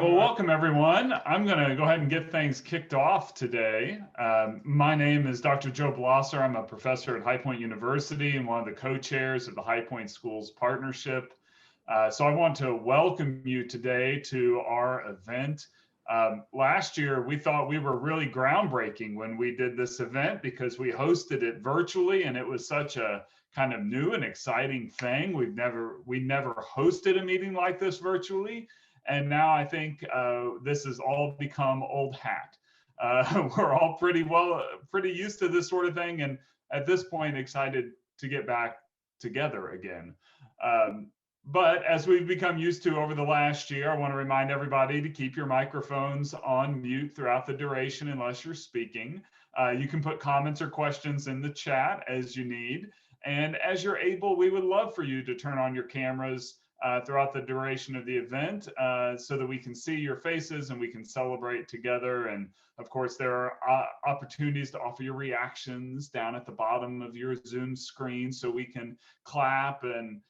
Well, welcome everyone. I'm going to go ahead and get things kicked off today. My name is Dr. Joe Blosser. I'm a professor at High Point University and one of the co-chairs of the High Point Schools Partnership. So I want to welcome you today to our event. Last year, we thought we were really groundbreaking when we did this event because we hosted it virtually, and it was such a kind of new and exciting thing. We never hosted a meeting like this virtually. And now I think this has all become old hat. We're all pretty used to this sort of thing, and at this point, excited to get back together again. But as we've become used to over the last year, I want to remind everybody to keep your microphones on mute throughout the duration unless you're speaking. You can put comments or questions in the chat as you need. And as you're able, we would love for you to turn on your cameras throughout the duration of the event so that we can see your faces and we can celebrate together. And of course, there are opportunities to offer your reactions down at the bottom of your Zoom screen so we can clap and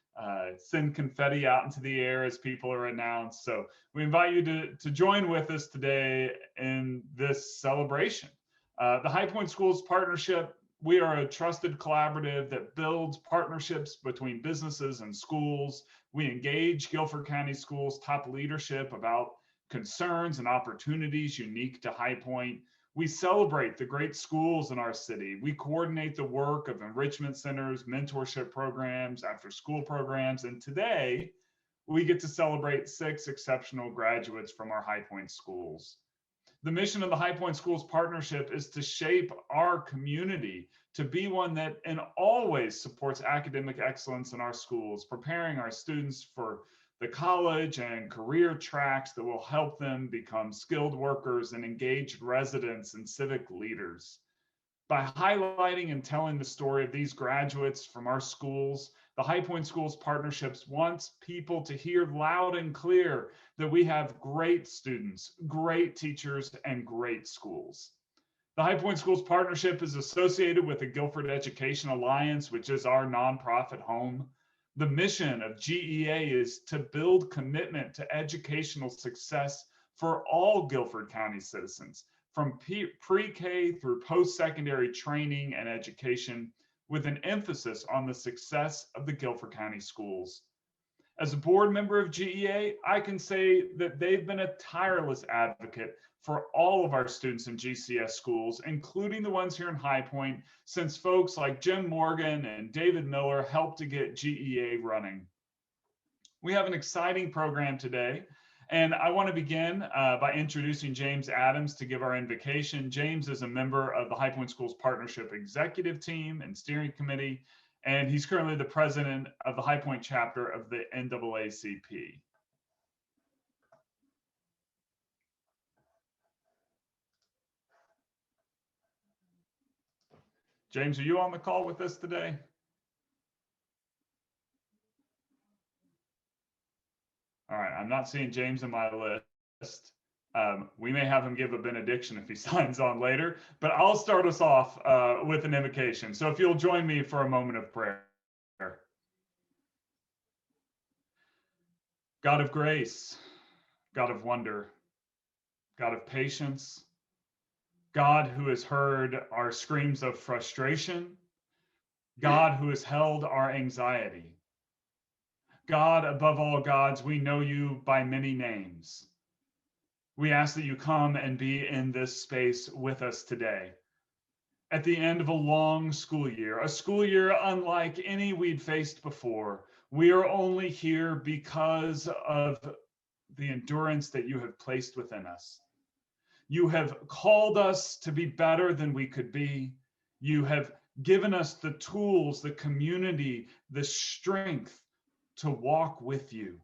send confetti out into the air as people are announced. So we invite you to join with us today in this celebration. The High Point Schools Partnership, we are a trusted collaborative that builds partnerships between businesses and schools. We engage Guilford County Schools top leadership about concerns and opportunities unique to High Point. We celebrate the great schools in our city. We coordinate the work of enrichment centers, mentorship programs, after school programs, and today we get to celebrate 6 exceptional graduates from our High Point schools. The mission of the High Point Schools Partnership is to shape our community to be one that always supports academic excellence in our schools, preparing our students for the college and career tracks that will help them become skilled workers and engaged residents and civic leaders. By highlighting and telling the story of these graduates from our schools, the High Point Schools Partnerships wants people to hear loud and clear that we have great students, great teachers, and great schools. The High Point Schools Partnership is associated with the Guilford Education Alliance, which is our nonprofit home. The mission of GEA is to build commitment to educational success for all Guilford County citizens, from pre-K through post-secondary training and education, with an emphasis on the success of the Guilford County schools. As a board member of GEA, I can say that they've been a tireless advocate for all of our students in GCS schools, including the ones here in High Point, since folks like Jim Morgan and David Miller helped to get GEA running. We have an exciting program today, and I want to begin by introducing James Adams to give our invocation. James is a member of the High Point Schools Partnership Executive Team and Steering Committee, and he's currently the president of the High Point chapter of the NAACP. James, are you on the call with us today? All right, I'm not seeing James in my list. We may have him give a benediction if he signs on later, but I'll start us off with an invocation. So if you'll join me for a moment of prayer. God of grace, God of wonder, God of patience, God who has heard our screams of frustration, God who has held our anxiety. God, above all gods, we know you by many names. We ask that you come and be in this space with us today. At the end of a long school year, a school year unlike any we'd faced before, we are only here because of the endurance that you have placed within us. You have called us to be better than we could be. You have given us the tools, the community, the strength to walk with you.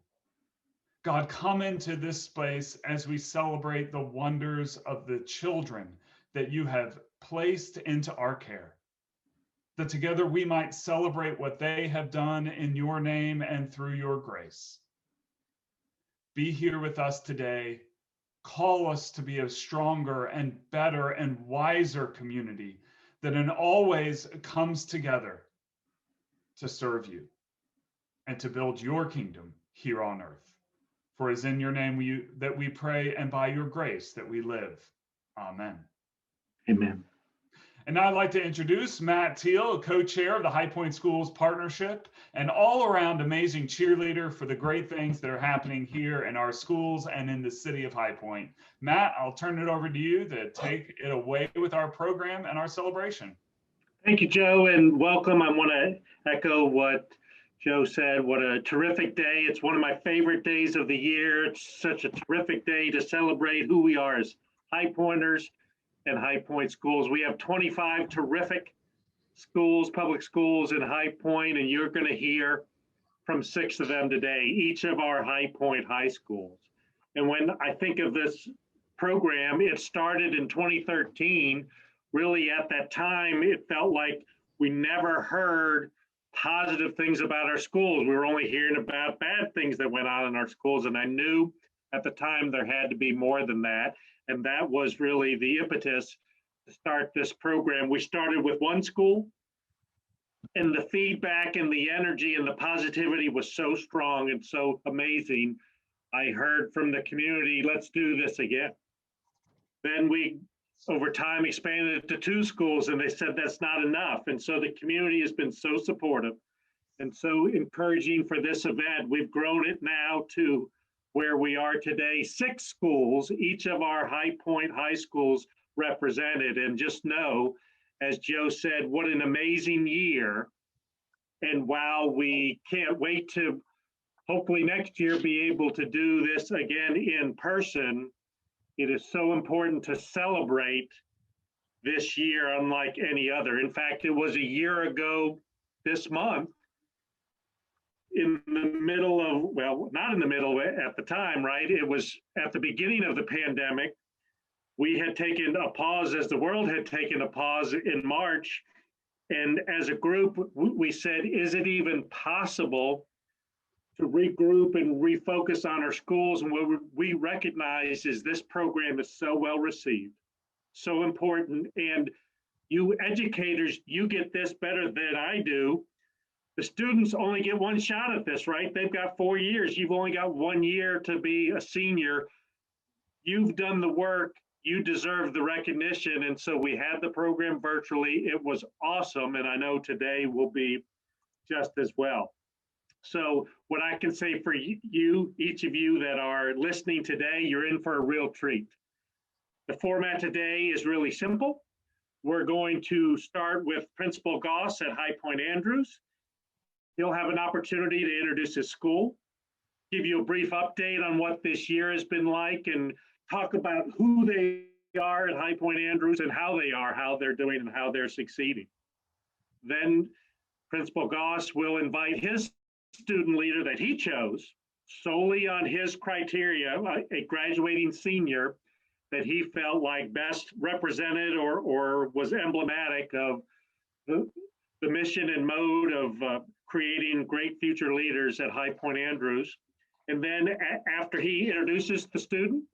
God, come into this space as we celebrate the wonders of the children that you have placed into our care, that together we might celebrate what they have done in your name and through your grace. Be here with us today. Call us to be a stronger and better and wiser community that in all ways comes together to serve you and to build your kingdom here on earth. For it is in your name that we pray, and by your grace that we live. Amen. Amen. And now I'd like to introduce Matt Teal, co-chair of the High Point Schools Partnership, and all-around amazing cheerleader for the great things that are happening here in our schools and in the city of High Point. Matt, I'll turn it over to you to take it away with our program and our celebration. Thank you, Joe, and welcome. I want to echo what Joe said. What a terrific day. It's one of my favorite days of the year. It's such a terrific day to celebrate who we are as High Pointers and High Point schools. We have 25 terrific schools, public schools in High Point, and you're going to hear from 6 of them today, each of our High Point high schools. And when I think of this program, it started in 2013. Really, at that time, it felt like we never heard positive things about our schools. We were only hearing about bad things that went on in our schools. And I knew at the time there had to be more than that. And that was really the impetus to start this program. We started with one school, and the feedback and the energy and the positivity was so strong and so amazing. I heard from the community, let's do this again. Then we, over time, expanded it to 2 schools, and they said that's not enough. And so the community has been so supportive and so encouraging for this event. We've grown it now to where we are today, 6 schools, each of our High Point high schools represented. And just know, as Joe said, what an amazing year. And while we can't wait to hopefully next year be able to do this again in person, it is so important to celebrate this year unlike any other. In fact, it was a year ago this month, in the middle of, well, not in the middle at the time, right? It was at the beginning of the pandemic. We had taken a pause, as the world had taken a pause in March. And as a group, we said, is it even possible to regroup and refocus on our schools? And what we recognize is this program is so well received, so important. And you educators, you get this better than I do. The students only get one shot at this, right? They've got 4 years. You've only got 1 year to be a senior. You've done the work. You deserve the recognition. And so we had the program virtually. It was awesome. And I know today will be just as well. So what I can say for you, each of you that are listening today, you're in for a real treat. The format today is really simple. We're going to start with Principal Goss at High Point Andrews. He'll have an opportunity to introduce his school, give you a brief update on what this year has been like, and talk about who they are at High Point Andrews and how they are, how they're doing, and how they're succeeding. Then Principal Goss will invite his student leader that he chose solely on his criteria, a graduating senior that he felt like best represented or was emblematic of the mission and mode of creating great future leaders at High Point Andrews. And then after he introduces the student,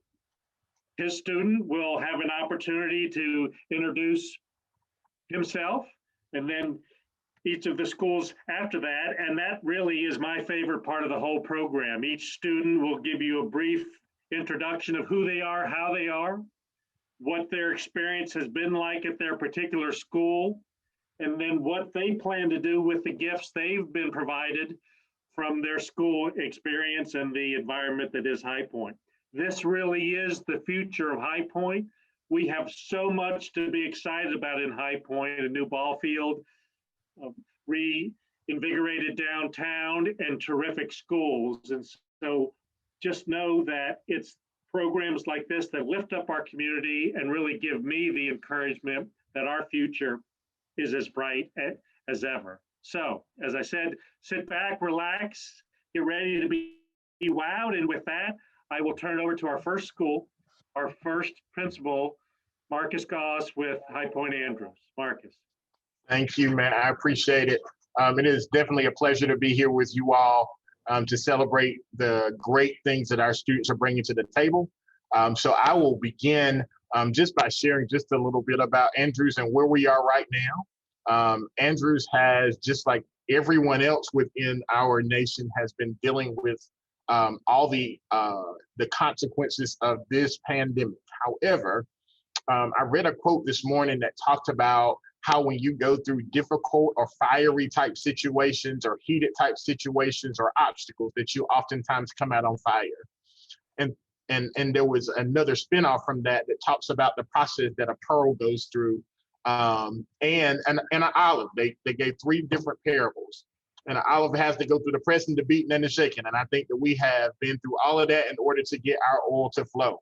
his student will have an opportunity to introduce himself, and then each of the schools after that. And that really is my favorite part of the whole program. Each student will give you a brief introduction of who they are, how they are, what their experience has been like at their particular school, and then what they plan to do with the gifts they've been provided from their school experience and the environment that is High Point. This really is the future of High Point. We have so much to be excited about in High Point, a new ball field, reinvigorated downtown, and terrific schools. And so just know that it's programs like this that lift up our community and really give me the encouragement that our future is as bright as ever. So, as I said, sit back, relax, get ready to be wowed. And with that, I will turn it over to our first school, our first principal, Marcus Goss with High Point Andrews. Marcus. Thank you, man. I appreciate it. It is definitely a pleasure to be here with you all to celebrate the great things that our students are bringing to the table. So I will begin just by sharing just a little bit about Andrews and where we are right now. Andrews has, just like everyone else within our nation, has been dealing with all the consequences of this pandemic. However, I read a quote this morning that talked about how when you go through difficult or fiery type situations or heated type situations or obstacles, that you oftentimes come out on fire. And there was another spinoff from that that talks about the process that a pearl goes through, and an olive. They gave three different parables. And an olive has to go through the pressing, the beating, and the shaking. And I think that we have been through all of that in order to get our oil to flow.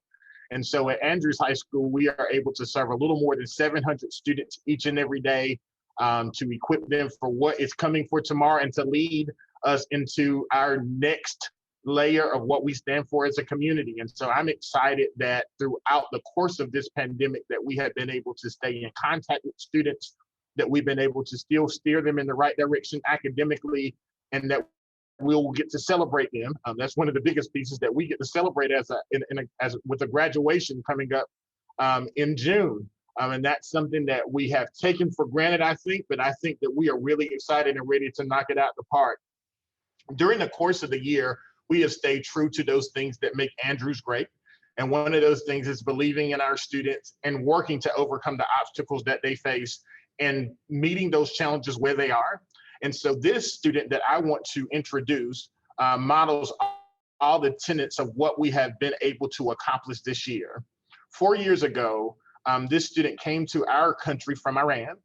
And so at Andrews High School, we are able to serve a little more than 700 students each and every day, to equip them for what is coming for tomorrow and to lead us into our next layer of what we stand for as a community. And so I'm excited that throughout the course of this pandemic that we have been able to stay in contact with students, that we've been able to still steer them in the right direction academically, and that we'll get to celebrate them. That's one of the biggest pieces, that we get to celebrate with a graduation coming up in June. And that's something that we have taken for granted, I think, but I think that we are really excited and ready to knock it out the park. During the course of the year, we have stayed true to those things that make Andrews great. And one of those things is believing in our students and working to overcome the obstacles that they face and meeting those challenges where they are. And so this student that I want to introduce models all the tenets of what we have been able to accomplish this year. 4 years ago, this student came to our country from Iran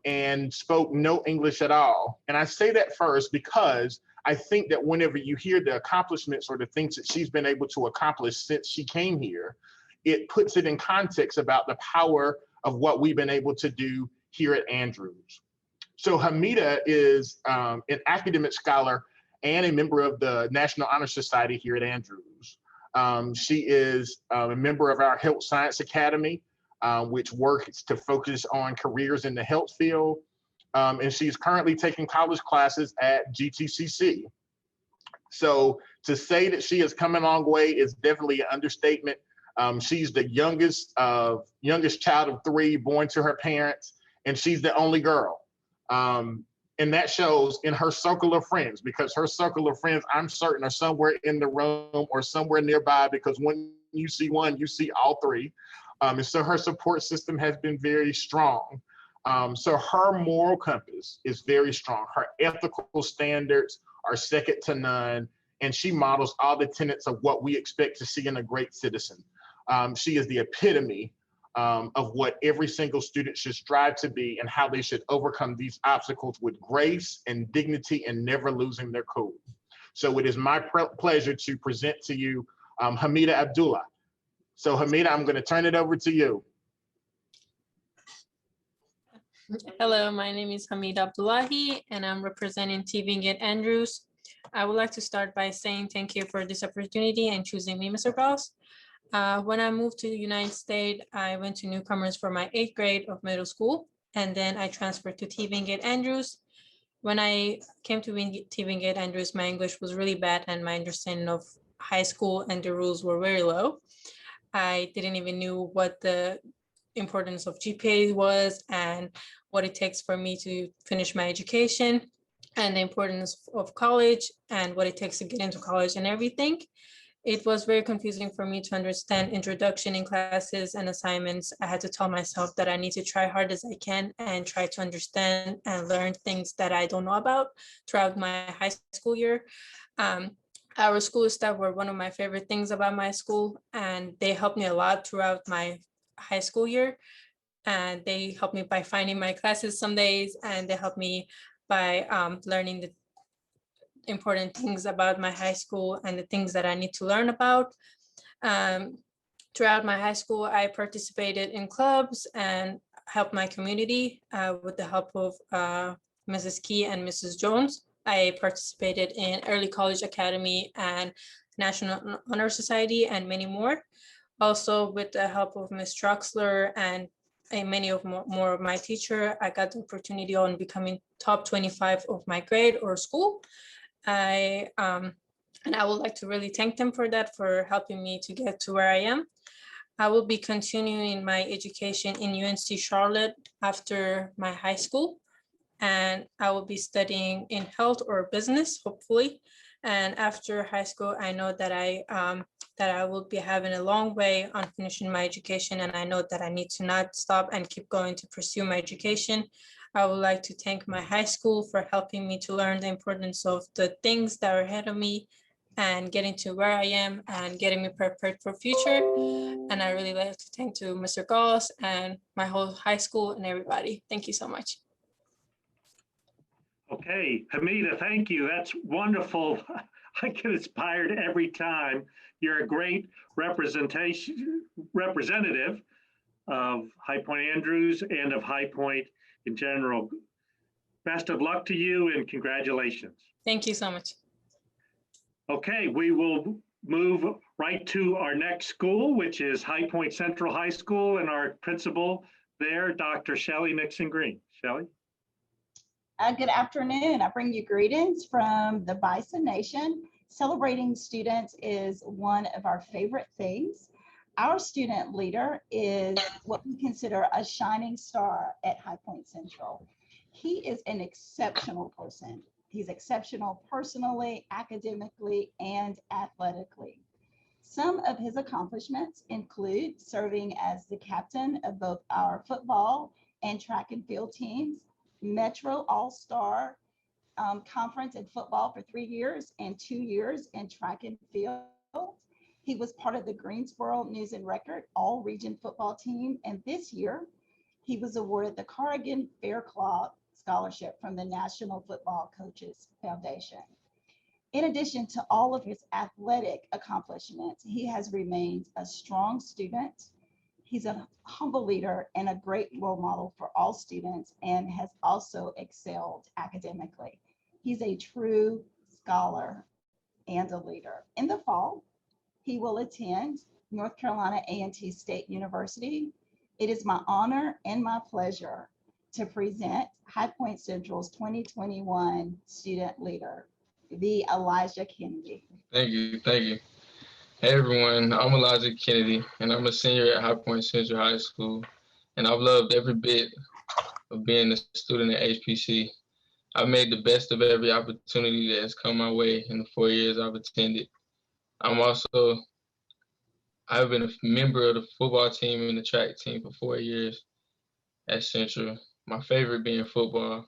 and spoke no English at all. And I say that first because I think that whenever you hear the accomplishments or the things that she's been able to accomplish since she came here, it puts it in context about the power of what we've been able to do here at Andrews. So Hamida is an academic scholar and a member of the National Honor Society here at Andrews. She is a member of our Health Science Academy, which works to focus on careers in the health field. And she's currently taking college classes at GTCC. So to say that she has come a long way is definitely an understatement. She's the youngest child of three born to her parents, and she's the only girl. And that shows in her circle of friends, because her circle of friends, I'm certain, are somewhere in the room or somewhere nearby, because when you see one, you see all three. And so her support system has been very strong. So her moral compass is very strong. Her ethical standards are second to none. And she models all the tenets of what we expect to see in a great citizen. She is the epitome of what every single student should strive to be, and how they should overcome these obstacles with grace and dignity and never losing their cool. So it is my pleasure to present to you Hamida Abdullah. So Hamida, I'm going to turn it over to you. Hello, my name is Hamida Abdullahi, and I'm representing TVingate Andrews. I would like to start by saying thank you for this opportunity and choosing me, Mr. Boss. When I moved to the United States, I went to Newcomers for my 8th grade of middle school, and then I transferred to TVingate Andrews. When I came to TVingate Andrews, my English was really bad, and my understanding of high school and the rules were very low. I didn't even know what the importance of GPA was and what it takes for me to finish my education, and the importance of college and what it takes to get into college and everything. It was very confusing for me to understand introduction in classes and assignments. I had to tell myself that I need to try hard as I can and try to understand and learn things that I don't know about throughout my high school year. Our school staff were one of my favorite things about my school, and they helped me a lot throughout my high school year. And they helped me by finding my classes some days, and they helped me by learning the important things about my high school and the things that I need to learn about. Throughout my high school, I participated in clubs and helped my community with the help of Mrs. Key and Mrs. Jones. I participated in Early College Academy and National Honor Society and many more. Also, with the help of Ms. Troxler and many of more of my teacher, I got the opportunity on becoming top 25 of my grade or school. And I would like to really thank them for that, for helping me to get to where I am. I will be continuing my education in UNC Charlotte after my high school, and I will be studying in health or business, hopefully. And after high school, I know that I will be having a long way on finishing my education, and I know that I need to not stop and keep going to pursue my education. I would like to thank my high school for helping me to learn the importance of the things that are ahead of me and getting to where I am and getting me prepared for future. And I really like to thank to Mr. Gauss and my whole high school and everybody. Thank you so much. Okay, Hamida, thank you. That's wonderful. I get inspired every time. You're a great representative of High Point Andrews and of High Point in general. Best of luck to you and congratulations. Thank you so much. Okay, we will move right to our next school, which is High Point Central High School, and our principal there, Dr. Shelley Nixon Green. Shelley? Good afternoon. I bring you greetings from the Bison Nation. Celebrating students is one of our favorite things. Our student leader is what we consider a shining star at High Point Central. He is an exceptional person. He's exceptional personally, academically, and athletically. Some of his accomplishments include serving as the captain of both our football and track and field teams, Metro All-Star Conference in football for 3 years and 2 years in track and field. He was part of the Greensboro News and Record All-Region football team, and this year he was awarded the Corrigan Faircloth Scholarship from the National Football Coaches Foundation. In addition to all of his athletic accomplishments, he has remained a strong student. He's a humble leader and a great role model for all students, and has also excelled academically. He's a true scholar and a leader. In the fall, he will attend North Carolina A&T State University. It is my honor and my pleasure to present High Point Central's 2021 student leader, the Elijah Kennedy. Thank you. Thank you. Hey everyone, I'm Elijah Kennedy, and I'm a senior at High Point Central High School, and I've loved every bit of being a student at HPC. I've made the best of every opportunity that has come my way in the 4 years I've attended. I've been a member of the football team and the track team for 4 years at Central. My favorite being football.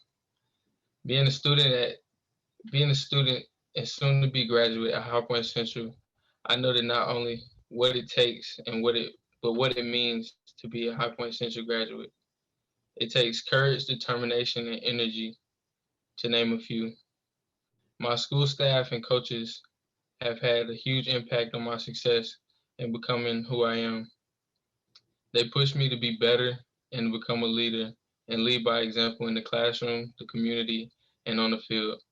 Being a student and soon to be graduate at High Point Central, I know that not only what it takes and what it means to be a High Point Central graduate. It takes courage, determination, and energy, to name a few. My school staff and coaches have had a huge impact on my success in becoming who I am. They push me to be better and become a leader and lead by example in the classroom, the community, and on the field.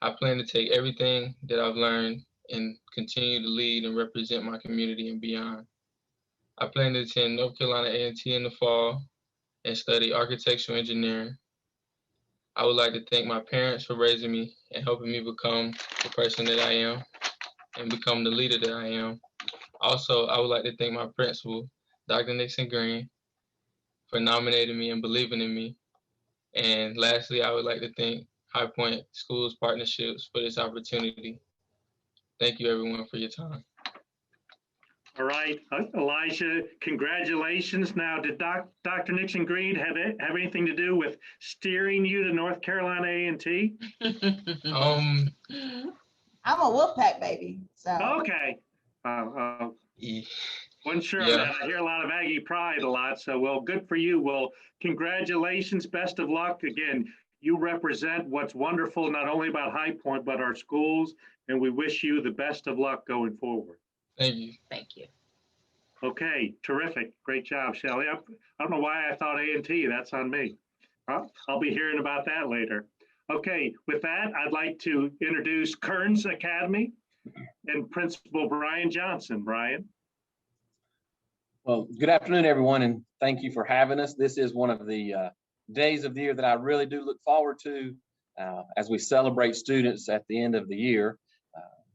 I plan to take everything that I've learned and continue to lead and represent my community and beyond. I plan to attend North Carolina A&T in the fall and study architectural engineering. I would like to thank my parents for raising me and helping me become the person that I am and become the leader that I am. Also, I would like to thank my principal, Dr. Nixon Green, for nominating me and believing in me. And lastly, I would like to thank High Point Schools Partnerships for this opportunity. Thank you everyone for your time. All right, Elijah, congratulations. Now, did Dr. Nixon Green have anything to do with steering you to North Carolina A&T? I'm a Wolfpack baby, so. Okay. Wasn't sure Yeah. of that. I hear a lot of Aggie pride a lot, so well, good for you. Well, congratulations, best of luck. Again, you represent what's wonderful, not only about High Point, but our schools, and we wish you the best of luck going forward. Thank you. Thank you. Okay, terrific. Great job, Shelley. I don't know why I thought A&T, that's on me. I'll be hearing about that later. Okay, with that, I'd like to introduce Kearns Academy and Principal Brian Johnson. Brian. Well, good afternoon, everyone, and thank you for having us. This is one of the days of the year that I really do look forward to as we celebrate students at the end of the year.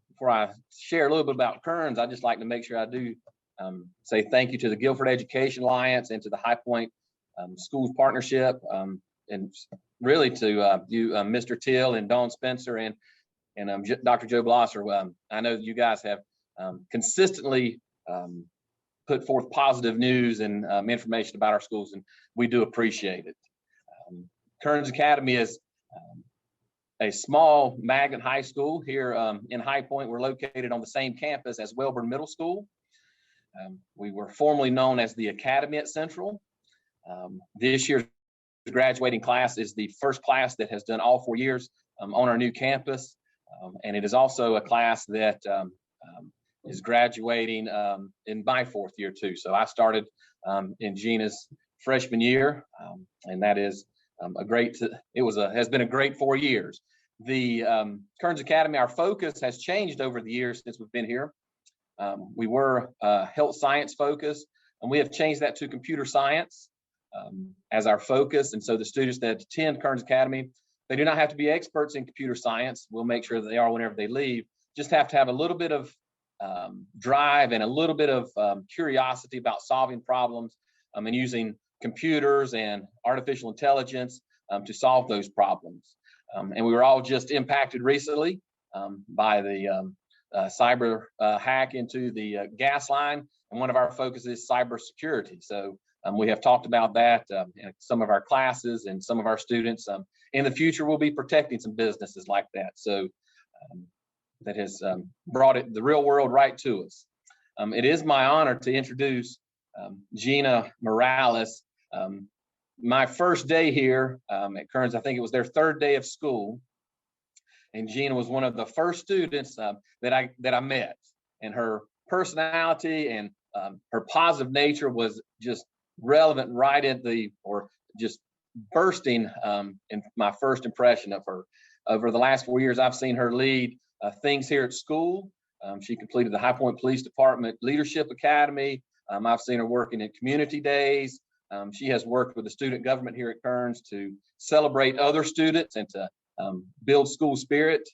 Before I share a little bit about Kearns, I'd just like to make sure I do say thank you to the Guilford Education Alliance and to the High Point Schools Partnership, and really to you, Mr. Till and Dawn Spencer, and And Dr. Joe Blosser, I know you guys have consistently put forth positive news and information about our schools, and we do appreciate it. Kearns Academy is a small magnet high school here in High Point. We're located on the same campus as Wellborn Middle School. We were formerly known as the Academy at Central. This year's graduating class is the first class that has done all 4 years on our new campus. And it is also a class that is graduating in my 4th year too. So I started in Gina's freshman year, and that is has been a great 4 years. The Kearns Academy, our focus has changed over the years since we've been here. We were health science focused, and we have changed that to computer science as our focus. And so the students that attend Kearns Academy, they do not have to be experts in computer science. We'll make sure that they are whenever they leave. Just have to have a little bit of drive and a little bit of curiosity about solving problems and using computers and artificial intelligence to solve those problems. And we were all just impacted recently by the cyber hack into the gas line. And one of our focuses is cybersecurity. So we have talked about that in some of our classes, and some of our students in the future will be protecting some businesses like that. So that has brought the real world right to us. It is my honor to introduce Gina Morales. My first day here at Kearns, I think it was their 3rd day of school, and Gina was one of the first students that I met, and her personality and her positive nature was just relevant right at just bursting in my first impression of her. Over the last 4 years, I've seen her lead things here at school. She completed the High Point Police Department Leadership Academy. I've seen her working in community days. She has worked with the student government here at Kearns to celebrate other students and to build school spirit.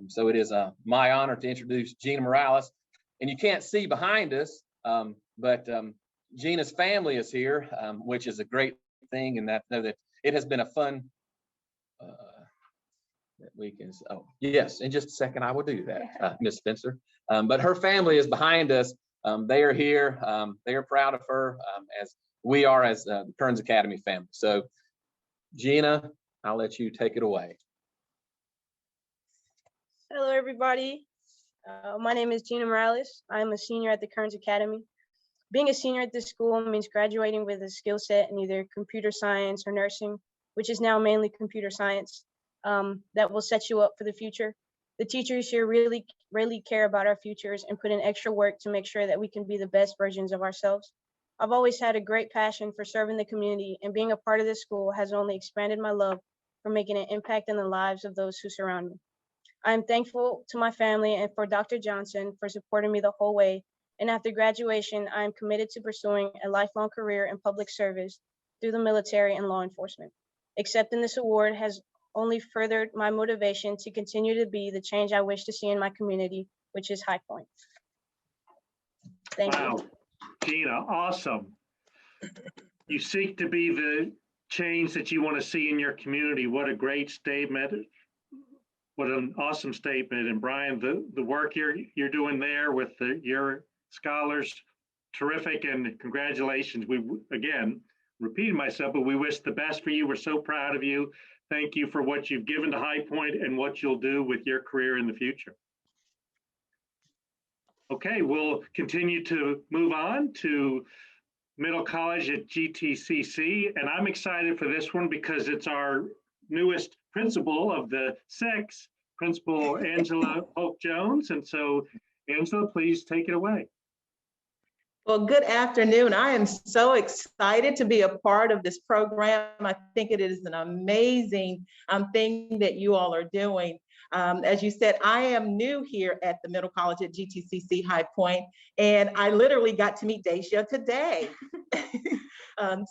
So it is my honor to introduce Gina Morales. And you can't see behind us, but Gina's family is here, which is a great thing, and that it has been a fun that we can. Oh yes, in just a second I will do that, Miss Spencer. But her family is behind us. They are here. They are proud of her, as we are as the Kearns Academy family. So Gina, I'll let you take it away. Hello, everybody. My name is Gina Morales. I'm a senior at the Kearns Academy. Being a senior at this school means graduating with a skill set in either computer science or nursing, which is now mainly computer science, that will set you up for the future. The teachers here really care about our futures and put in extra work to make sure that we can be the best versions of ourselves. I've always had a great passion for serving the community, and being a part of this school has only expanded my love for making an impact in the lives of those who surround me. I am thankful to my family and for Dr. Johnson for supporting me the whole way. And after graduation, I am committed to pursuing a lifelong career in public service through the military and law enforcement. Accepting this award has only furthered my motivation to continue to be the change I wish to see in my community, which is High Point. Thank you. Gina, awesome. You seek to be the change that you want to see in your community. What a great statement. What an awesome statement. And Brian, the work you're doing there with your scholars, terrific, and congratulations. We, again, repeating myself, but we wish the best for you. We're so proud of you. Thank you for what you've given to High Point and what you'll do with your career in the future. Okay, we'll continue to move on to Middle College at GTCC. And I'm excited for this one because it's our newest principal of the 6, Principal Angela Polk-Jones. And so, Angela, please take it away. Well, good afternoon. I am so excited to be a part of this program. I think it is an amazing thing that you all are doing. As you said, I am new here at the Middle College at GTCC High Point, and I literally got to meet Dacia today.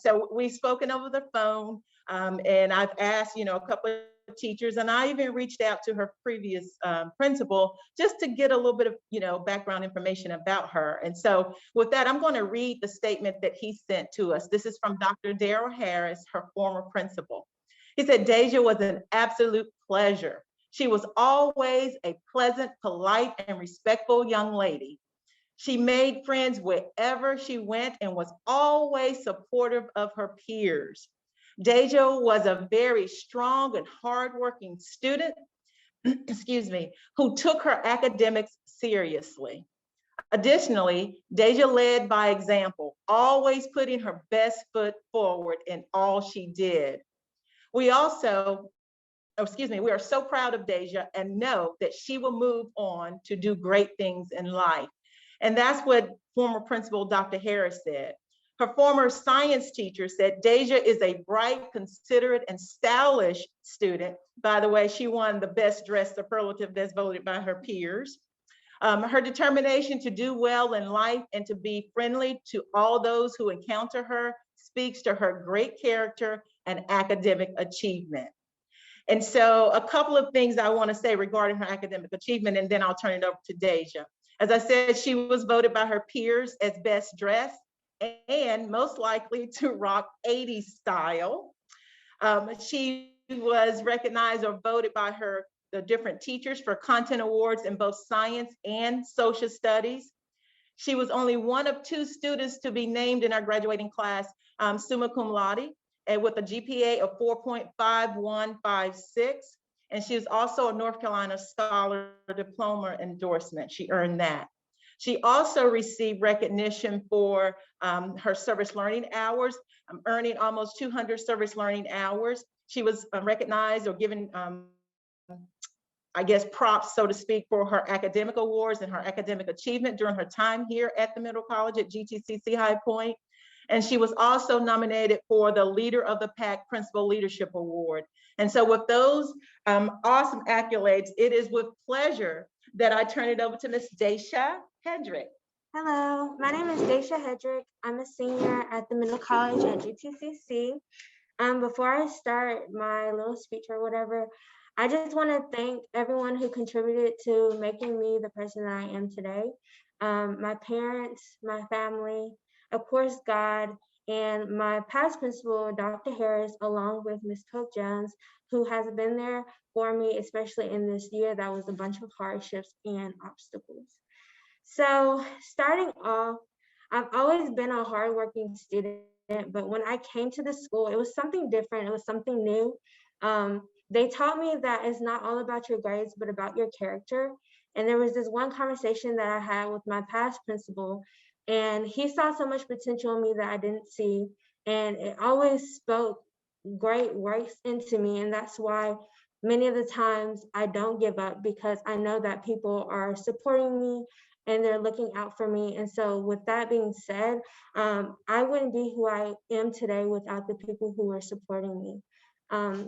So we've spoken over the phone, and I've asked, a couple of teachers, and I even reached out to her previous principal just to get a little bit of, background information about her. And so with that, I'm going to read the statement that he sent to us. This is from Dr. Darrell Harris, her former principal. He said, Dacia was an absolute pleasure. She was always a pleasant, polite, and respectful young lady. She made friends wherever she went and was always supportive of her peers. Deja was a very strong and hardworking student, excuse me, who took her academics seriously. Additionally, Deja led by example, always putting her best foot forward in all she did. We are so proud of Deja and know that she will move on to do great things in life. And that's what former principal Dr. Harris said. Her former science teacher said Deja is a bright, considerate, and stylish student. By the way, she won the best dressed superlative that's voted by her peers. Her determination to do well in life and to be friendly to all those who encounter her speaks to her great character and academic achievement. And so a couple of things I want to say regarding her academic achievement, and then I'll turn it over to Deja. As I said, she was voted by her peers as best dressed and most likely to rock 80s style. She was recognized or voted by the different teachers for content awards in both science and social studies. She was only one of 2 students to be named in our graduating class summa cum laude, and with a GPA of 4.5156. And she was also a North Carolina Scholar Diploma endorsement. She earned that. She also received recognition for her service learning hours, earning almost 200 service learning hours. She was recognized or given, I guess, props, so to speak, for her academic awards and her academic achievement during her time here at the Middle College at GTCC High Point. And she was also nominated for the Leader of the Pack Principal Leadership Award. And so with those awesome accolades, it is with pleasure that I turn it over to Ms. Daisha Hedrick. Hello, my name is Daisha Hedrick. I'm a senior at the Middle College at GTCC. Before I start my little speech or whatever, I just want to thank everyone who contributed to making me the person that I am today. My parents, my family, of course, God, and my past principal, Dr. Harris, along with Ms. Cook Jones, who has been there for me, especially in this year that was a bunch of hardships and obstacles. So starting off, I've always been a hardworking student, but when I came to the school, it was something different. It was something new. They taught me that it's not all about your grades, but about your character. And there was this one conversation that I had with my past principal, and he saw so much potential in me that I didn't see. And it always spoke great works into me. And that's why many of the times I don't give up, because I know that people are supporting me and they're looking out for me. And so with that being said, I wouldn't be who I am today without the people who are supporting me.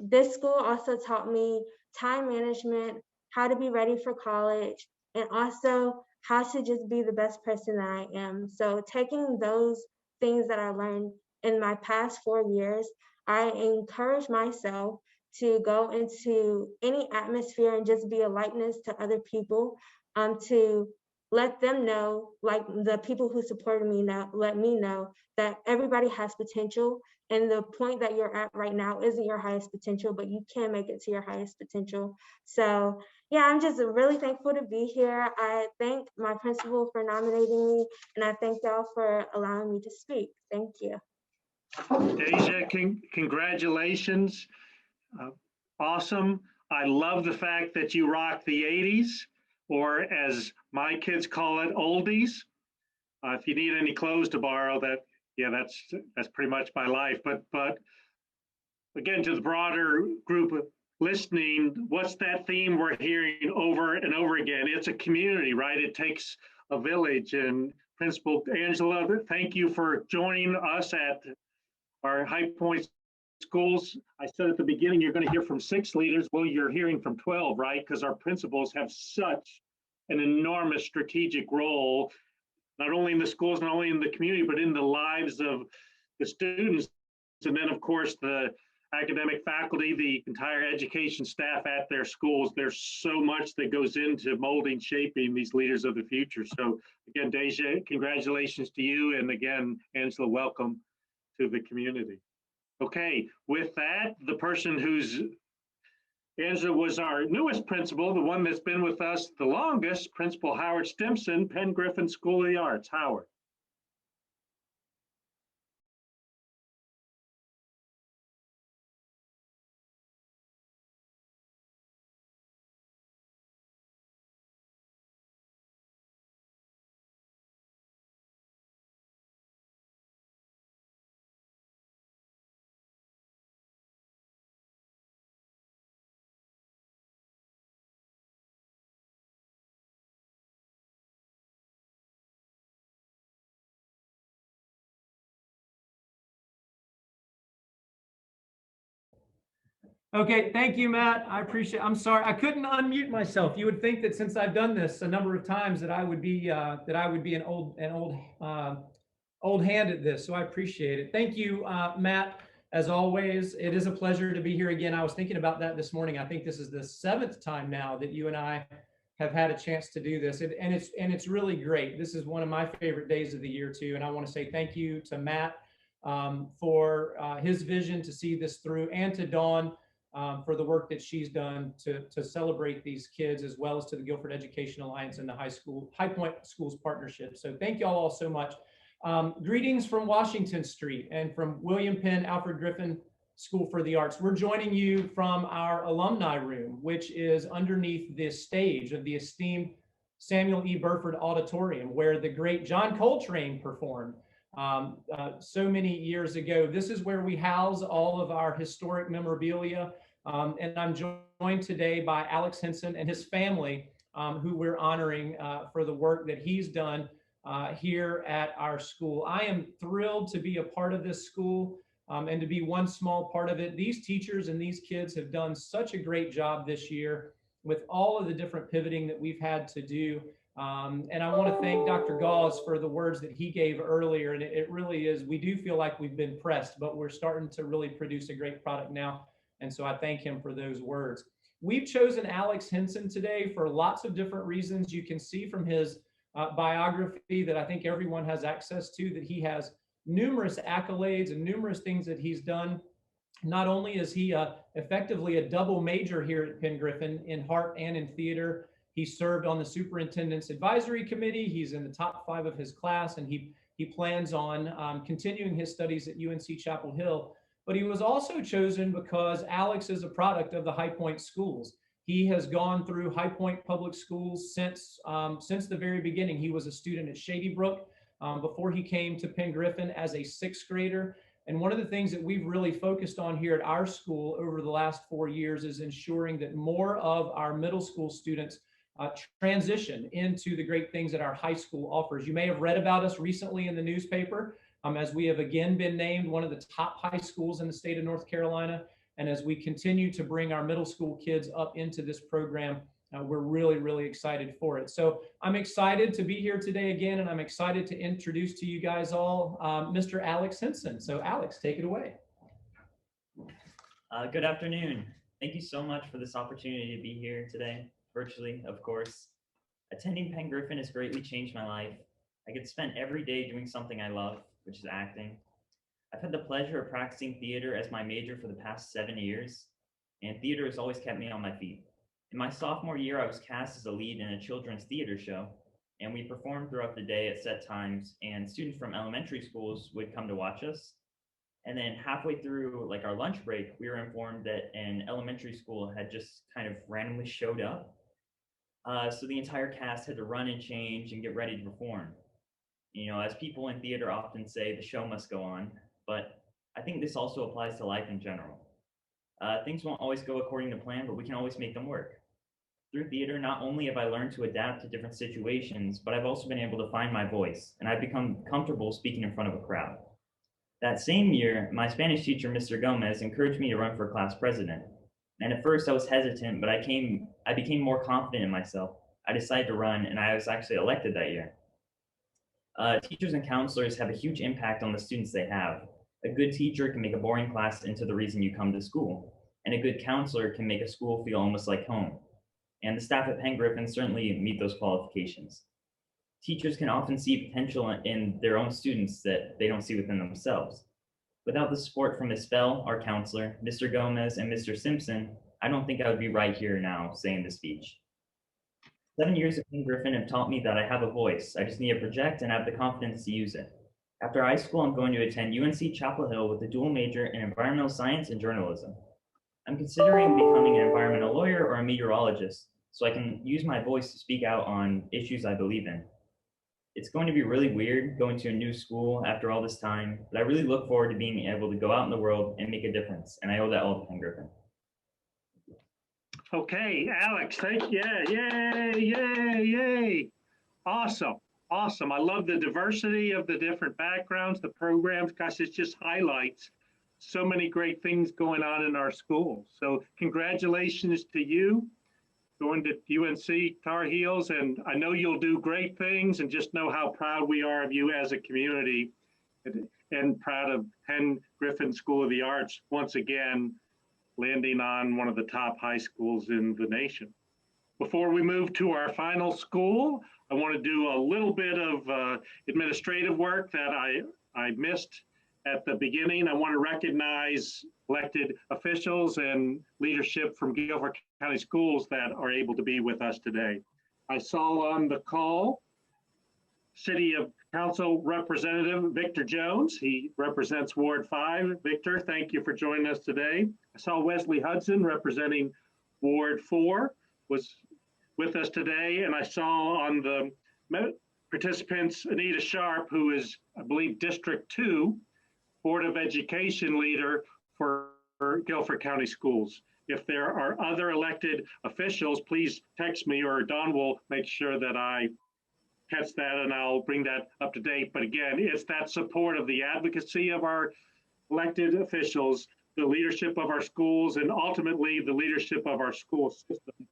This school also taught me time management, how to be ready for college, and also how to just be the best person that I am. So taking those things that I learned in my past 4 years, I encourage myself to go into any atmosphere and just be a likeness to other people, to let them know, like the people who supported me now, let me know that everybody has potential, and the point that you're at right now isn't your highest potential, but you can make it to your highest potential. So yeah, I'm just really thankful to be here. I thank my principal for nominating me, and I thank y'all for allowing me to speak. Thank you. Deja, congratulations. Awesome. I love the fact that you rock the 80s, or as my kids call it, oldies. If you need any clothes to borrow, that's pretty much my life. But again, to the broader group of listening, what's that theme we're hearing over and over again? It's a community, right? It takes a village. And Principal Angela, thank you for joining us at our High Point schools. I said at the beginning, you're going to hear from 6 leaders. Well, you're hearing from 12, right? Because our principals have such an enormous strategic role, not only in the schools, not only in the community, but in the lives of the students. And then, of course, the academic faculty, the entire education staff at their schools. There's so much that goes into molding, shaping these leaders of the future. So again, Deja, congratulations to you. And again, Angela, welcome to the community. Okay, with that, the person who's Angela was our newest principal, the one that's been with us the longest, Principal Howard Stimson, Penn Griffin School of the Arts. Howard. Okay, thank you, Matt. I appreciate. I'm sorry, I couldn't unmute myself. You would think that since I've done this a number of times that I would be an old hand at this. So I appreciate it. Thank you, Matt. As always, it is a pleasure to be here again. I was thinking about that this morning. I think this is the 7th time now that you and I have had a chance to do this, and it's really great. This is one of my favorite days of the year too, and I want to say thank you to Matt for his vision to see this through, and to Dawn for the work that she's done to celebrate these kids, as well as to the Guilford Education Alliance and the High Point Schools Partnership. So thank you all so much. Greetings from Washington Street and from William Penn Alfred Griffin School for the Arts. We're joining you from our alumni room, which is underneath the stage of the esteemed Samuel E. Burford Auditorium, where the great John Coltrane performed so many years ago. This is where we house all of our historic memorabilia. And I'm joined today by Alex Henson and his family, who we're honoring for the work that he's done here at our school. I am thrilled to be a part of this school and to be one small part of it. These teachers and these kids have done such a great job this year with all of the different pivoting that we've had to do. And I want to thank Dr. Gauze for the words that he gave earlier. And it really is, we do feel like we've been pressed, but we're starting to really produce a great product now. And so I thank him for those words. We've chosen Alex Henson today for lots of different reasons. You can see from his biography that I think everyone has access to, that he has numerous accolades and numerous things that he's done. Not only is he effectively a double major here at Penn Griffin in art and in theater, he served on the superintendent's advisory committee. He's in the top 5 of his class, and he plans on continuing his studies at UNC Chapel Hill. But he was also chosen because Alex is a product of the High Point schools. He has gone through High Point Public Schools since the very beginning. He was a student at Shady Brook before he came to Penn Griffin as a 6th grader. And one of the things that we've really focused on here at our school over the last 4 years is ensuring that more of our middle school students transition into the great things that our high school offers. You may have read about us recently in the newspaper, as we have again been named one of the top high schools in the state of North Carolina. And as we continue to bring our middle school kids up into this program, we're really, really excited for it. So I'm excited to be here today again, and I'm excited to introduce to you guys all Mr. Alex Henson. So Alex, take it away. Good afternoon. Thank you so much for this opportunity to be here today, virtually, of course. Attending Penn Griffin has greatly changed my life. I get spent every day doing something I love, which is acting. I've had the pleasure of practicing theater as my major for the past 7 years, and theater has always kept me on my feet. In my sophomore year, I was cast as a lead in a children's theater show, and we performed throughout the day at set times, and students from elementary schools would come to watch us. And then halfway through like our lunch break, we were informed that an elementary school had just kind of randomly showed up. So the entire cast had to run and change and get ready to perform. You know, as people in theater often say, the show must go on, but I think this also applies to life in general. Things won't always go according to plan, but we can always make them work. Through theater, not only have I learned to adapt to different situations, but I've also been able to find my voice, and I've become comfortable speaking in front of a crowd. That same year, my Spanish teacher, Mr. Gomez, encouraged me to run for class president. And at first I was hesitant, but I became more confident in myself. I decided to run, and I was actually elected that year. Teachers and counselors have a huge impact on the students they have. A good teacher can make a boring class into the reason you come to school, and a good counselor can make a school feel almost like home. And the staff at Penn Griffin certainly meet those qualifications. Teachers can often see potential in their own students that they don't see within themselves. Without the support from Ms. Fell, our counselor, Mr. Gomez, and Mr. Simpson, I don't think I would be right here now saying this speech. 7 years of King Griffin have taught me that I have a voice. I just need to project and have the confidence to use it. After high school, I'm going to attend UNC Chapel Hill with a dual major in environmental science and journalism. I'm considering becoming an environmental lawyer or a meteorologist so I can use my voice to speak out on issues I believe in. It's going to be really weird going to a new school after all this time, but I really look forward to being able to go out in the world and make a difference. And I owe that all to Ken Griffin. Okay, Alex, thank you. Yeah, yay. Awesome. I love the diversity of the different backgrounds, the programs. Gosh, it just highlights so many great things going on in our schools. So congratulations to you going to UNC Tar Heels. And I know you'll do great things, and just know how proud we are of you as a community, and proud of Ken Griffin School of the Arts once again landing on one of the top high schools in the nation. Before we move to our final school, I want to do a little bit of administrative work that I missed at the beginning. I want to recognize elected officials and leadership from Guilford County Schools that are able to be with us today. I saw on the call City of Council Representative Victor Jones. He represents Ward 5. Victor, thank you for joining us today. I saw Wesley Hudson representing Ward 4 was with us today. And I saw on the participants, Anita Sharp, who is, I believe, District 2 Board of Education leader for Guilford County Schools. If there are other elected officials, please text me, or Don will make sure that I catch that and I'll bring that up to date. But again, it's that support of the advocacy of our elected officials, the leadership of our schools, and ultimately the leadership of our school system.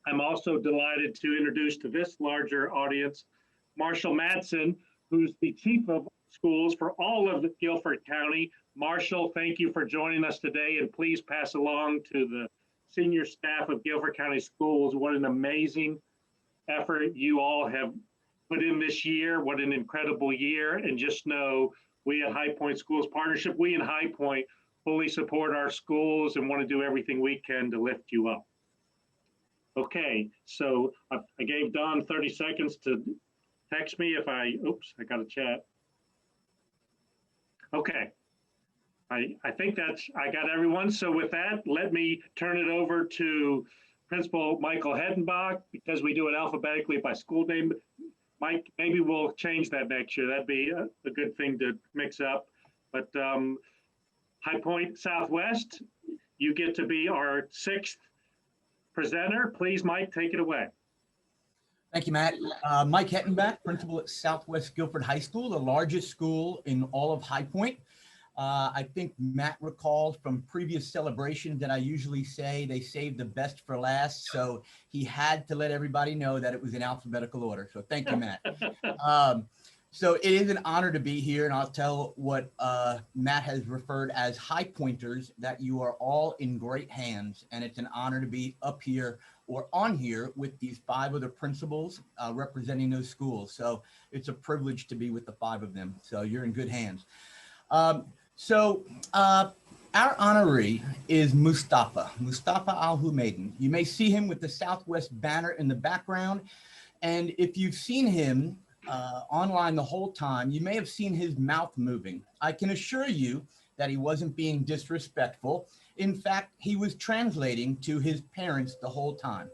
I'm also delighted to introduce to this larger audience, Marshall Madsen, who's the Chief of Schools for all of Guilford County. Marshall, thank you for joining us today, and please pass along to the senior staff of Guilford County Schools what an amazing effort you all have put in this year. What an incredible year. And just know we at High Point Schools Partnership, we in High Point fully support our schools and want to do everything we can to lift you up. Okay, so I gave Don 30 seconds to text me if I got a chat. Okay, I think I got everyone. So with that, let me turn it over to Principal Michael Hettenbach, because we do it alphabetically by school name. Mike, maybe we'll change that next year. That'd be a good thing to mix up. But High Point Southwest, you get to be our 6th presenter. Please, Mike, take it away. Thank you, Matt. Mike Hettenbach, principal at Southwest Guilford High School, the largest school in all of High Point. I think Matt recalled from previous celebrations that I usually say they saved the best for last. So he had to let everybody know that it was in alphabetical order. So thank you, Matt. So it is an honor to be here, and I'll tell what Matt has referred as High Pointers, that you are all in great hands, and it's an honor to be up here or on here with these 5 other principals representing those schools. So it's a privilege to be with the 5 of them. So you're in good hands. Our honoree is Mustafa Al-Humaiden. You may see him with the Southwest banner in the background. And if you've seen him online the whole time, you may have seen his mouth moving. I can assure you that he wasn't being disrespectful. In fact, he was translating to his parents the whole time.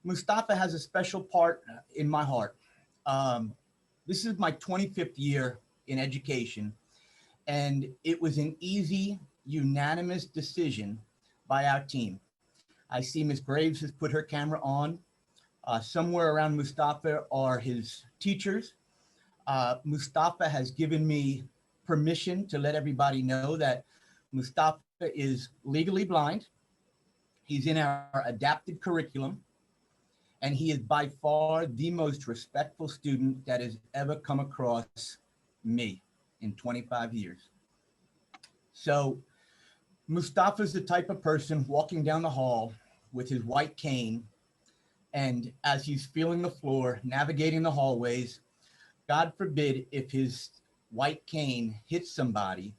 Mustafa has a special part in my heart. This is my 25th year in education, and it was an easy, unanimous decision by our team. I see Ms. Graves has put her camera on. Somewhere around Mustafa are his teachers. Mustafa has given me permission to let everybody know that Mustafa is legally blind. He's in our adapted curriculum, and he is by far the most respectful student that has ever come across me in 25 years. So Mustafa's the type of person walking down the hall with his white cane, and as he's feeling the floor, navigating the hallways, God forbid if his white cane hits somebody,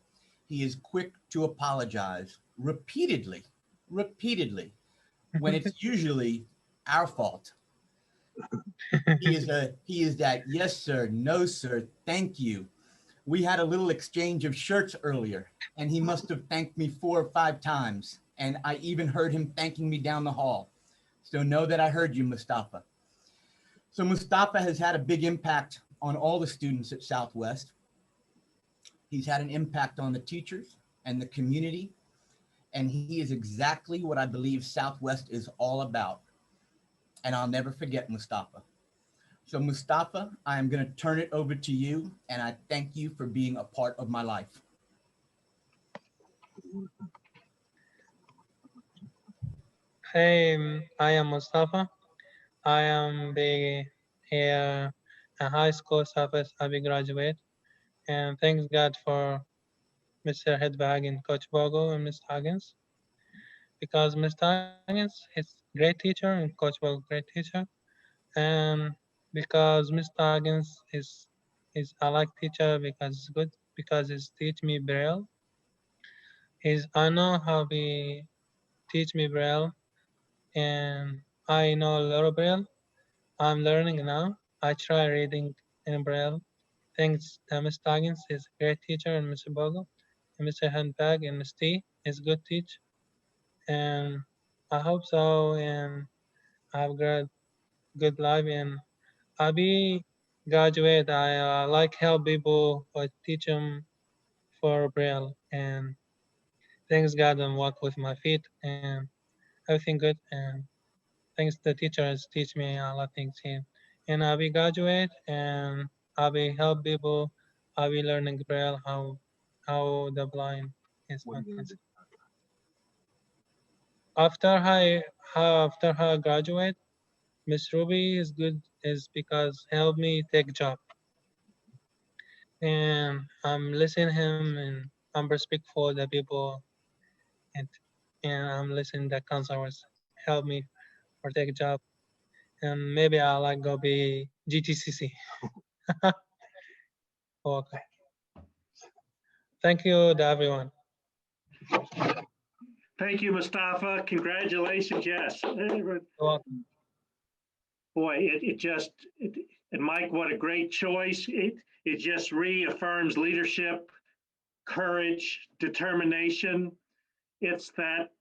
he is quick to apologize repeatedly repeatedly when it's usually our fault. He is that yes sir, no sir, thank you. We had a little exchange of shirts earlier, and he must have thanked me 4 or 5 times, and I even heard him thanking me down the hall. So know that I heard you, Mustafa. So Mustafa has had a big impact on all the students at Southwest. He's had an impact on the teachers and the community, and he is exactly what I believe Southwest is all about. And I'll never forget Mustafa. So Mustafa, I am going to turn it over to you, and I thank you for being a part of my life. Hey, I am Mustafa. I am a high school Southwest Abbey graduate, and thanks God for Mr. Hedbag and Coach Bogo and Mr. Huggins, because Mr. Huggins is great teacher and Coach Bogo great teacher, and because Mr. Huggins is I like teacher because it's good, because he's teach me Braille. I know how he teach me Braille, and I know a little Braille. I'm learning now. I try reading in Braille. Thanks, Mr. Huggins is a great teacher, and Mr. Bogo, and Mr. Handbag, and Ms. T is good teach. And I hope so, and I have good life, and I'll be graduate. I like help people, teach them for Braille, and thanks God and walk with my feet, and everything good, and thanks the teachers teach me a lot of things here. And I'll be graduate, and I'll be help people. I'll be learning Braille, how the blind is one concept. After I graduate, Miss Ruby is good is because help me take job. And I'm listening him, and I'm respectful the people, and I'm listening the counselors help me or take a job. And maybe I like go be GTCC. Okay. Thank you to everyone. Thank you, Mustafa. Congratulations. Yes. You're welcome. Boy, and Mike, what a great choice. It just reaffirms leadership, courage, determination. It's that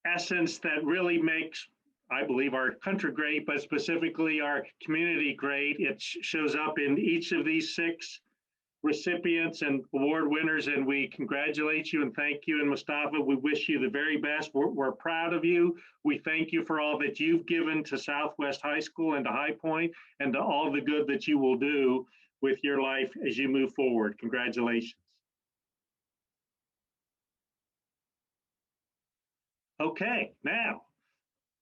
essence that really makes, I believe, our country great, but specifically our community great. It shows up in each of these 6 recipients and award winners, and we congratulate you and thank you. And Mustafa, we wish you the very best. We're proud of you. We thank you for all that you've given to Southwest High School and to High Point, and to all the good that you will do with your life as you move forward. Congratulations. Okay, now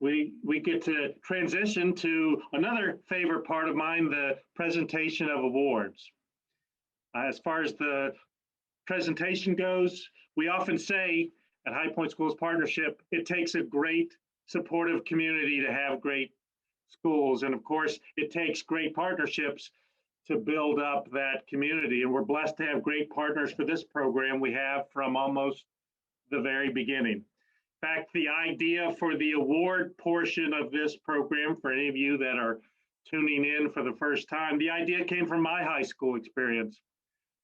we get to transition to another favorite part of mine, the presentation of awards. As far as the presentation goes, we often say at High Point Schools Partnership, it takes a great supportive community to have great schools. And of course, it takes great partnerships to build up that community. And we're blessed to have great partners for this program we have from almost the very beginning. In fact, the idea for the award portion of this program, for any of you that are tuning in for the first time, the idea came from my high school experience,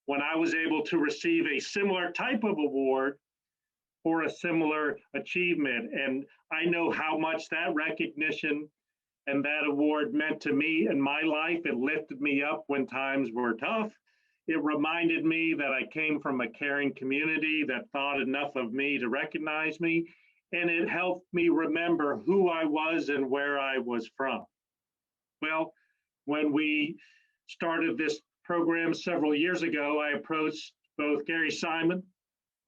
when I was able to receive a similar type of award for a similar achievement. And I know how much that recognition and that award meant to me in my life. It lifted me up when times were tough. It reminded me that I came from a caring community that thought enough of me to recognize me. And it helped me remember who I was and where I was from. Well, when we started this program several years ago, I approached both Gary Simon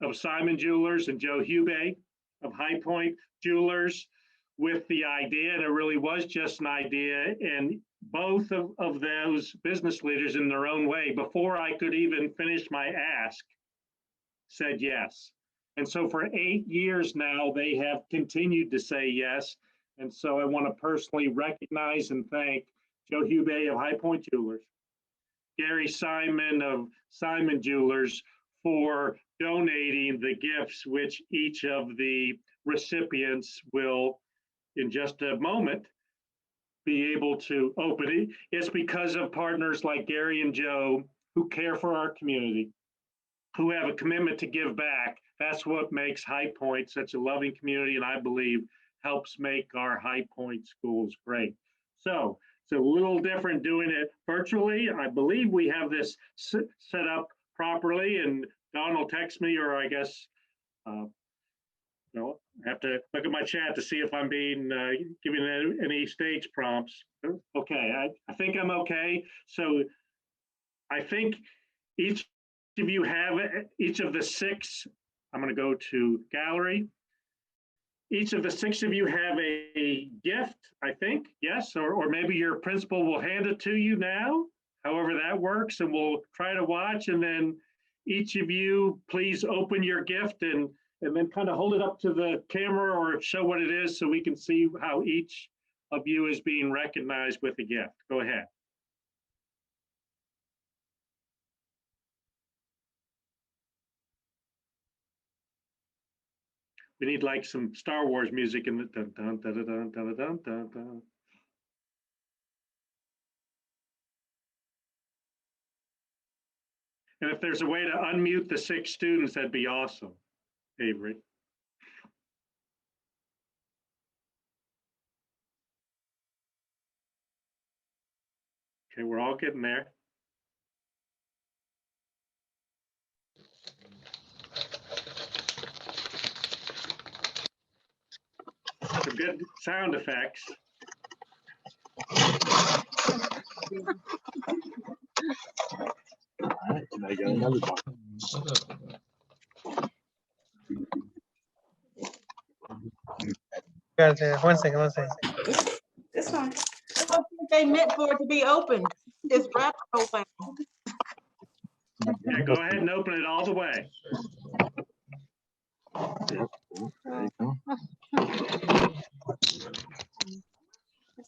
of Simon Jewelers and Joe Hubey of High Point Jewelers with the idea, and it really was just an idea, and both of those business leaders in their own way, before I could even finish my ask, said yes. And so for 8 years now, they have continued to say yes. And so I want to personally recognize and thank Joe Hubey of High Point Jewelers, Gary Simon of Simon Jewelers, for donating the gifts, which each of the recipients will, in just a moment, be able to open. It's because of partners like Gary and Joe who care for our community, who have a commitment to give back. That's what makes High Point such a loving community, and I believe helps make our High Point schools great. So it's a little different doing it virtually. I believe we have this set up properly, and Don will text me, or I guess no, I have to look at my chat to see if I'm being given any stage prompts. Okay, I think I'm okay. So I think each of you have, each of the 6, I'm going to go to gallery. Each of the 6 of you have a gift, I think, yes, or maybe your principal will hand it to you now, however that works, and we'll try to watch, and then each of you please open your gift and then kind of hold it up to the camera or show what it is so we can see how each of you is being recognized with a gift. Go ahead. We need like some Star Wars music in the dun dun dun dun dun dun dun dun. And if there's a way to unmute the 6 students, that'd be awesome, Avery. Okay, we're all getting there. Some good sound effects. Guys, one second. This one. I don't think they meant for it to be open. It's wrapped open. Yeah, go ahead and open it all the way.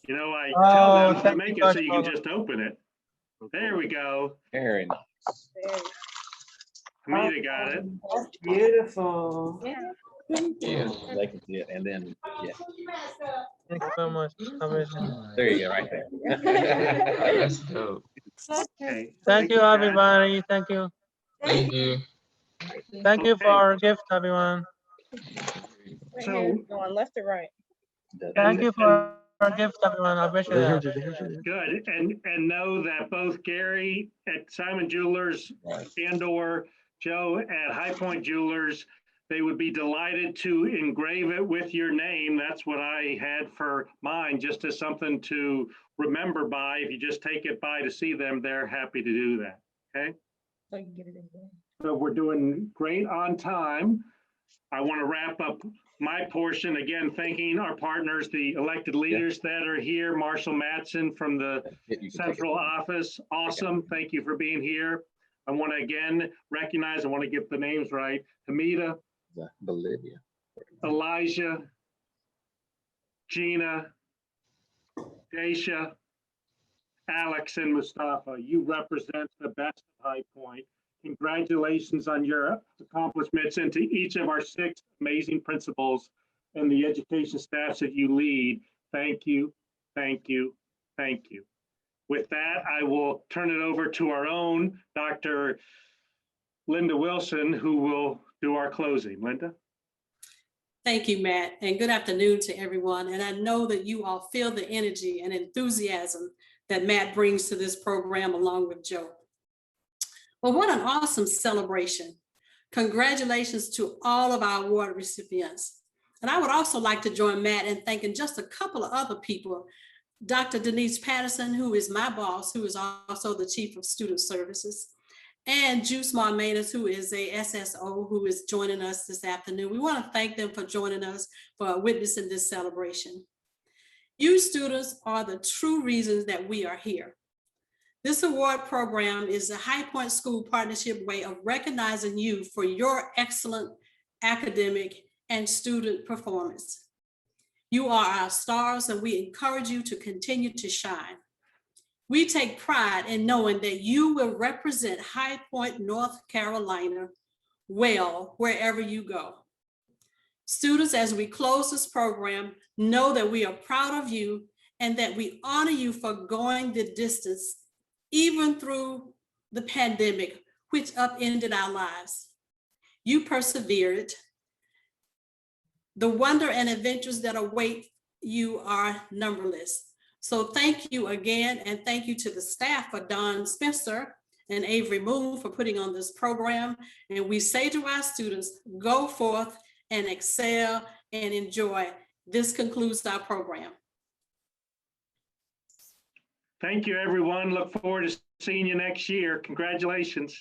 You know, I tell them to make it so you can just open it. There we go. Very nice. Hamida got it. That's beautiful. Yeah, they can see it, and then, yeah. Thank you so much. There you go, right there. That's dope. Okay. Thank you, everybody. Thank you. Thank you. Thank you for our gift, everyone. So, going left or right? Thank you for our gift, everyone. I appreciate it. good, and know that both Gary at Simon Jewelers and/or Joe at High Point Jewelers, they would be delighted to engrave it with your name. That's what I had for mine, just as something to remember by. If you just take it by to see them, they're happy to do that. Okay. So you can get it in there. So we're doing great on time. I want to wrap up my portion again, thanking our partners, the elected leaders that are here. Marshall Matson from the central office. Awesome. Thank you for being here. I want to again recognize, I want to get the names right. Hamida, Bolivia, Elijah, Gina, Daisha, Alex, and Mustafa. You represent the best of High Point. Congratulations on your accomplishments, and to each of our 6 amazing principals and the education staffs that you lead. Thank you, thank you, thank you. With that, I will turn it over to our own Dr. Linda Wilson, who will do our closing. Linda? Thank you, Matt, and good afternoon to everyone. And I know that you all feel the energy and enthusiasm that Matt brings to this program along with Joe. Well, what an awesome celebration. Congratulations to all of our award recipients. And I would also like to join Matt in thanking just a couple of other people. Dr. Denise Patterson, who is my boss, who is also the Chief of Student Services, and Juice Marmanis, who is a SSO, who is joining us this afternoon. We want to thank them for joining us, for witnessing this celebration. You students are the true reasons that we are here. This award program is a High Point School Partnership way of recognizing you for your excellent academic and student performance. You are our stars, and we encourage you to continue to shine. We take pride in knowing that you will represent High Point, North Carolina well wherever you go. Students, as we close this program, know that we are proud of you and that we honor you for going the distance, even through the pandemic, which upended our lives. You persevered. The wonder and adventures that await you are numberless. So thank you again, and thank you to the staff for Don Spencer and Avery Moon for putting on this program. And we say to our students, go forth and excel and enjoy. This concludes our program. Thank you, everyone. Look forward to seeing you next year. Congratulations.